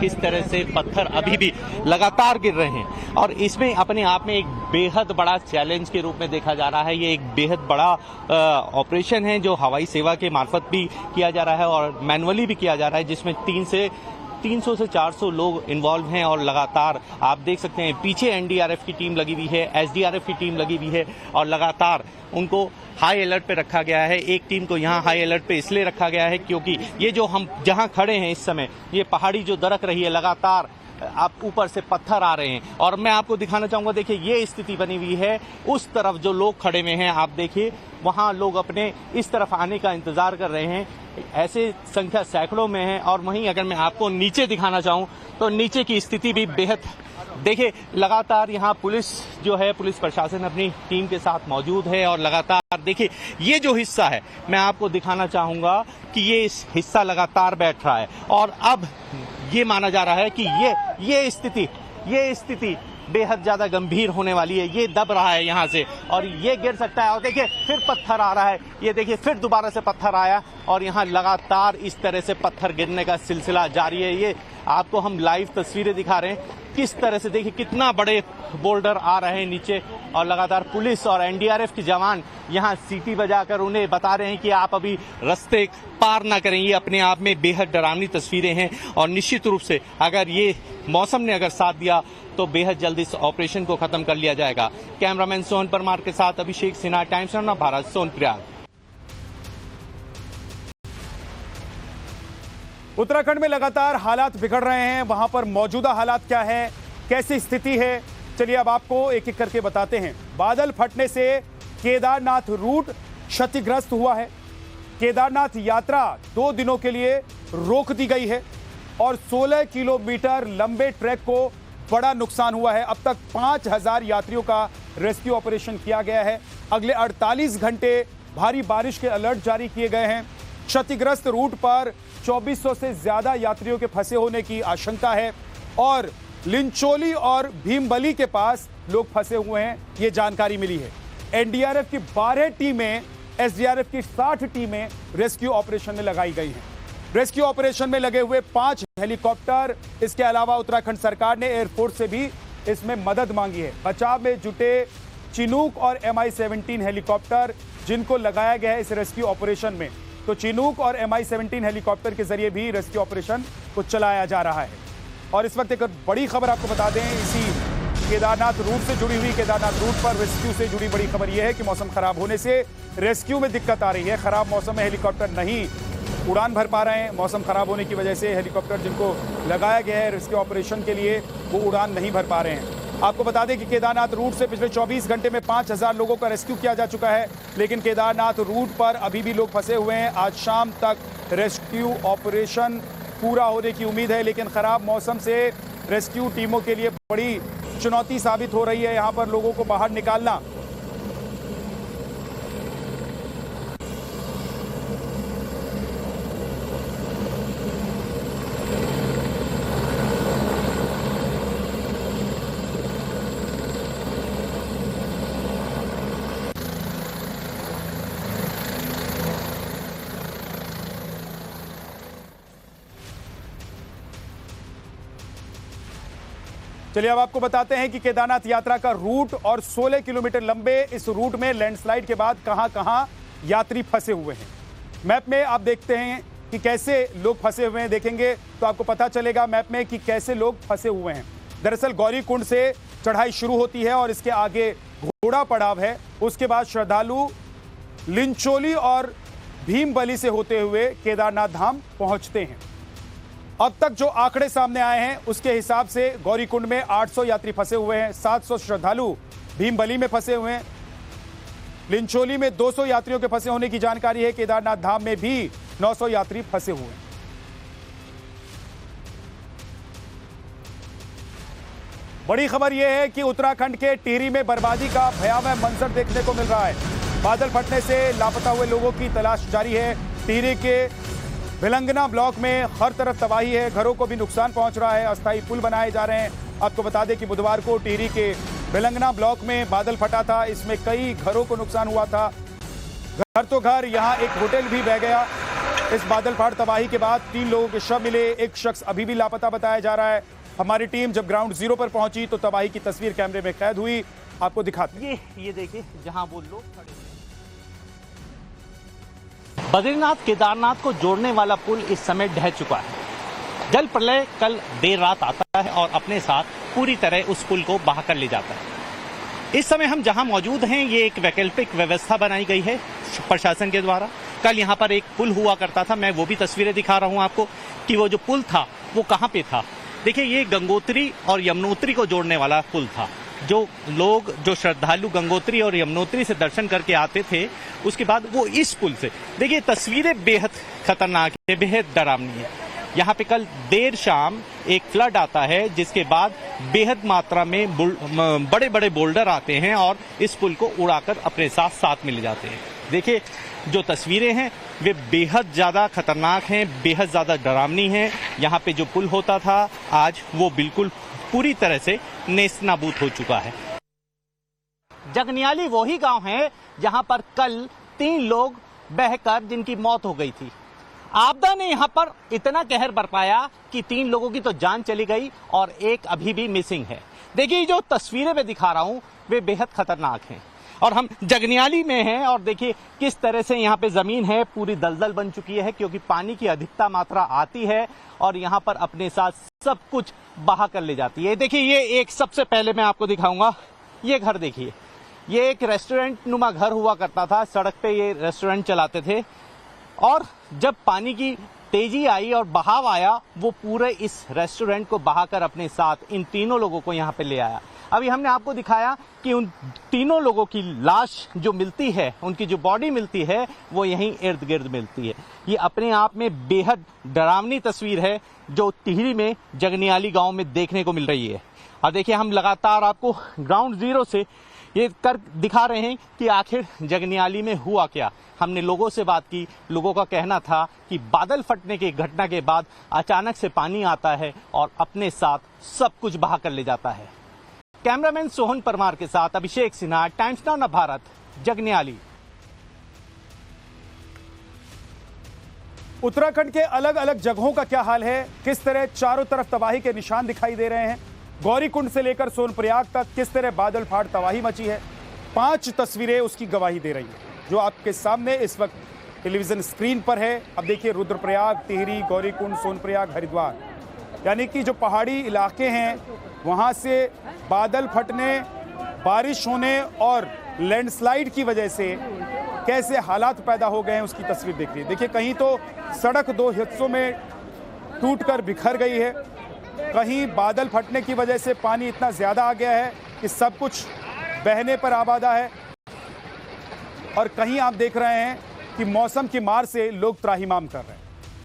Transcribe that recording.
किस तरह से पत्थर अभी भी लगातार गिर रहे हैं और इसमें अपने आप में एक बेहद बड़ा चैलेंज के रूप में देखा जा रहा है। ये एक बेहद बड़ा ऑपरेशन है जो हवाई सेवा के मार्फत भी किया जा रहा है और मैनुअली भी किया जा रहा है, जिसमें 300 से 400 लोग इन्वॉल्व हैं और लगातार आप देख सकते हैं पीछे एनडीआरएफ की टीम लगी हुई है, एसडीआरएफ की टीम लगी हुई है और लगातार उनको हाई अलर्ट पे रखा गया है। एक टीम को यहाँ हाई अलर्ट पे इसलिए रखा गया है क्योंकि ये जो हम जहाँ खड़े हैं इस समय, ये पहाड़ी जो दरक रही है, लगातार आप ऊपर से पत्थर आ रहे हैं और मैं आपको दिखाना चाहूंगा। देखिए ये स्थिति बनी हुई है, उस तरफ जो लोग खड़े हुए हैं आप देखिए, वहां लोग अपने इस तरफ आने का इंतजार कर रहे हैं। ऐसे संख्या सैकड़ों में है और वहीं अगर मैं आपको नीचे दिखाना चाहूं तो नीचे की स्थिति भी बेहद, देखिए लगातार यहाँ पुलिस जो है, पुलिस प्रशासन अपनी टीम के साथ मौजूद है और लगातार देखिए ये जो हिस्सा है मैं आपको दिखाना चाहूंगा कि ये हिस्सा लगातार बैठ रहा है और अब ये माना जा रहा है कि ये स्थिति बेहद ज्यादा गंभीर होने वाली है। ये दब रहा है यहाँ से और ये गिर सकता है और देखिए फिर पत्थर आ रहा है, ये देखिए फिर दोबारा से पत्थर आया और यहाँ लगातार इस तरह से पत्थर गिरने का सिलसिला जारी है। ये आपको हम लाइव तस्वीरें दिखा रहे हैं किस तरह से, देखिए कितना बड़े बोल्डर आ रहे हैं नीचे और लगातार पुलिस और एनडीआरएफ के जवान यहाँ सीटी बजाकर उन्हें बता रहे हैं कि आप अभी रास्ते पार ना करें। ये अपने आप में बेहद डरावनी तस्वीरें हैं और निश्चित रूप से अगर ये मौसम ने अगर साथ दिया तो बेहद जल्दी इस ऑपरेशन को खत्म कर लिया जाएगा। कैमरामैन सोहन परमार के साथ अभिषेक सिन्हा, टाइम्स ऑफ भारत, सोनप्रयाग। उत्तराखंड में लगातार हालात बिगड़ रहे हैं, वहां पर मौजूदा हालात क्या है, कैसी स्थिति है, चलिए अब आपको एक एक करके बताते हैं। बादल फटने से केदारनाथ रूट क्षतिग्रस्त हुआ है। केदारनाथ यात्रा 2 दिनों के लिए रोक दी गई है और 16 किलोमीटर लंबे ट्रैक को बड़ा नुकसान हुआ है। अब तक 5000 यात्रियों का रेस्क्यू ऑपरेशन किया गया है। अगले 48 घंटे भारी बारिश के अलर्ट जारी किए गए हैं। क्षतिग्रस्त रूट पर 2400 से ज्यादा यात्रियों के फंसे होने की आशंका है और लिंचोली और भीमबली के पास लोग फंसे हुए हैं, ये जानकारी मिली है। एनडीआरएफ की 12 टीमें, एसडीआरएफ की 60 टीमें रेस्क्यू ऑपरेशन में लगाई गई हैं। रेस्क्यू ऑपरेशन में लगे हुए 5 हेलीकॉप्टर, इसके अलावा उत्तराखंड सरकार ने एयरफोर्स से भी इसमें मदद मांगी है। बचाव में जुटे चिनूक और MI-17 हेलीकॉप्टर जिनको लगाया गया है इस रेस्क्यू ऑपरेशन में, तो चिनूक और MI-17 हेलीकॉप्टर के जरिए भी रेस्क्यू ऑपरेशन को चलाया जा रहा है। और इस वक्त एक बड़ी खबर आपको बता दें, इसी केदारनाथ रूट से जुड़ी हुई, केदारनाथ रूट पर रेस्क्यू से जुड़ी बड़ी खबर यह है कि मौसम खराब होने से रेस्क्यू में दिक्कत आ रही है। खराब मौसम में हेलीकॉप्टर नहीं उड़ान भर पा रहे हैं। मौसम खराब होने की वजह से हेलीकॉप्टर जिनको लगाया गया है रेस्क्यू ऑपरेशन के लिए वो उड़ान नहीं भर पा रहे हैं। आपको बता दें कि केदारनाथ रूट से पिछले 24 घंटे में 5000 लोगों का रेस्क्यू किया जा चुका है, लेकिन केदारनाथ रूट पर अभी भी लोग फंसे हुए हैं। आज शाम तक रेस्क्यू ऑपरेशन पूरा होने की उम्मीद है, लेकिन खराब मौसम से रेस्क्यू टीमों के लिए बड़ी चुनौती साबित हो रही है यहाँ पर लोगों को बाहर निकालना। चलिए अब आपको बताते हैं कि केदारनाथ यात्रा का रूट और 16 किलोमीटर लंबे इस रूट में लैंडस्लाइड के बाद कहां-कहां यात्री फंसे हुए हैं। मैप में आप देखते हैं कि कैसे लोग फंसे हुए हैं, देखेंगे तो आपको पता चलेगा मैप में कि कैसे लोग फंसे हुए हैं। दरअसल गौरीकुंड से चढ़ाई शुरू होती है और इसके आगे घोड़ा पड़ाव है। उसके बाद श्रद्धालु लिंचोली और भीमबली से होते हुए केदारनाथ धाम पहुंचते हैं। अब तक जो आंकड़े सामने आए हैं उसके हिसाब से गौरीकुंड में 800 यात्री फंसे हुए हैं, 700 श्रद्धालु भीमबली में फंसे हुए हैं, लिंचोली में 200 यात्रियों के फंसे होने की जानकारी है। केदारनाथ धाम में भी 900 यात्री फंसे हुए हैं। बड़ी खबर यह है कि उत्तराखंड के टिहरी में बर्बादी का भयावह मंजर देखने को मिल रहा है। बादल फटने से लापता हुए लोगों की तलाश जारी है। टिहरी के भिलंगना ब्लॉक में हर तरफ तबाही है, घरों को भी नुकसान पहुंच रहा है। अस्थायी पुल बनाए जा रहे हैं। आपको बता दें कि बुधवार को टिहरी के भिलंगना ब्लॉक में बादल फटा था, इसमें कई घरों को नुकसान हुआ था। घर तो घर, यहां एक होटल भी बह गया। इस बादल फाड़ तबाही के बाद 3 लोगों के शव मिले, एक शख्स अभी भी लापता बताया जा रहा है। हमारी टीम जब ग्राउंड जीरो पर पहुंची तो तबाही की तस्वीर कैमरे में कैद हुई, आपको दिखाते हैं। ये देखिए जहां वो लोग खड़े हैं। बद्रीनाथ केदारनाथ को जोड़ने वाला पुल इस समय ढह चुका है। जल प्रलय कल देर रात आता है और अपने साथ पूरी तरह उस पुल को बहा कर ले जाता है। इस समय हम जहां मौजूद हैं ये एक वैकल्पिक व्यवस्था बनाई गई है प्रशासन के द्वारा। कल यहाँ पर एक पुल हुआ करता था, मैं वो भी तस्वीरें दिखा रहा हूँ आपको कि वो जो पुल था वो कहाँ पे था। देखिए ये गंगोत्री और यमुनोत्री को जोड़ने वाला पुल था। जो लोग, जो श्रद्धालु गंगोत्री और यमुनोत्री से दर्शन करके आते थे उसके बाद वो इस पुल से, देखिए तस्वीरें बेहद खतरनाक है, बेहद डरावनी है। यहाँ पे कल देर शाम एक फ्लड आता है जिसके बाद बेहद मात्रा में बड़े बड़े बोल्डर आते हैं और इस पुल को उड़ाकर अपने साथ में ले जाते हैं। देखिए जो तस्वीरें हैं वे बेहद ज़्यादा खतरनाक हैं, बेहद ज़्यादा डरावनी हैं। यहाँ पे जो पुल होता था आज वो बिल्कुल पूरी तरह से नेस्तनाबूद हो चुका है। जगनियाली वही गांव है जहां पर कल 3 लोग बहकर जिनकी मौत हो गई थी। आपदा ने यहां पर इतना कहर बरपाया कि 3 लोगों की तो जान चली गई और एक अभी भी मिसिंग है। देखिए जो तस्वीरें मैं दिखा रहा हूं वे बेहद खतरनाक हैं और हम जगनियाली में हैं और देखिए किस तरह से यहाँ पे जमीन है पूरी दलदल बन चुकी है क्योंकि पानी की अधिकता मात्रा आती है और यहाँ पर अपने साथ सब कुछ बहा कर ले जाती है। देखिए ये एक सबसे पहले मैं आपको दिखाऊंगा, ये घर देखिए, ये एक रेस्टोरेंट नुमा घर हुआ करता था। सड़क पे ये रेस्टोरेंट चलाते थे और जब पानी की तेजी आई और बहाव आया वो पूरे इस रेस्टोरेंट को बहाकर अपने साथ इन 3 लोगों को यहाँ पे ले आया। अभी हमने आपको दिखाया कि उन 3 लोगों की लाश जो मिलती है, उनकी जो बॉडी मिलती है वो यहीं इर्द गिर्द मिलती है। ये अपने आप में बेहद डरावनी तस्वीर है जो टिहरी में जगनियाली गांव में देखने को मिल रही है। और देखिए हम लगातार आपको ग्राउंड जीरो से ये कर दिखा रहे हैं कि आखिर जगनियाली में हुआ क्या। हमने लोगों से बात की, लोगों का कहना था कि बादल फटने की घटना के बाद अचानक से पानी आता है और अपने साथ सब कुछ बहा कर ले जाता है। कैमरामैन सोहन परमार के साथ अभिषेक सिन्हा, टाइम्स नाउ भारत, जगनियाली। उत्तराखंड के अलग अलग जगहों का क्या हाल है, किस तरह चारों तरफ तबाही के निशान दिखाई दे रहे हैं। गौरीकुंड से लेकर सोनप्रयाग तक किस तरह बादल फाड़ तबाही मची है। 5 तस्वीरें उसकी गवाही दे रही हैं जो आपके सामने इस वक्त टेलीविजन स्क्रीन पर है। अब देखिए रुद्रप्रयाग, टिहरी, गौरीकुंड, सोनप्रयाग, हरिद्वार, यानी कि जो पहाड़ी इलाके हैं वहां से बादल फटने, बारिश होने और लैंडस्लाइड की वजह से कैसे हालात पैदा हो गए हैं उसकी तस्वीर देख रही है। देखिए कहीं तो सड़क 2 हिस्सों में टूटकर बिखर गई है, कहीं बादल फटने की वजह से पानी इतना ज्यादा आ गया है कि सब कुछ बहने पर आबादा है और कहीं आप देख रहे हैं कि मौसम की मार से लोग त्राहिमाम कर रहे हैं।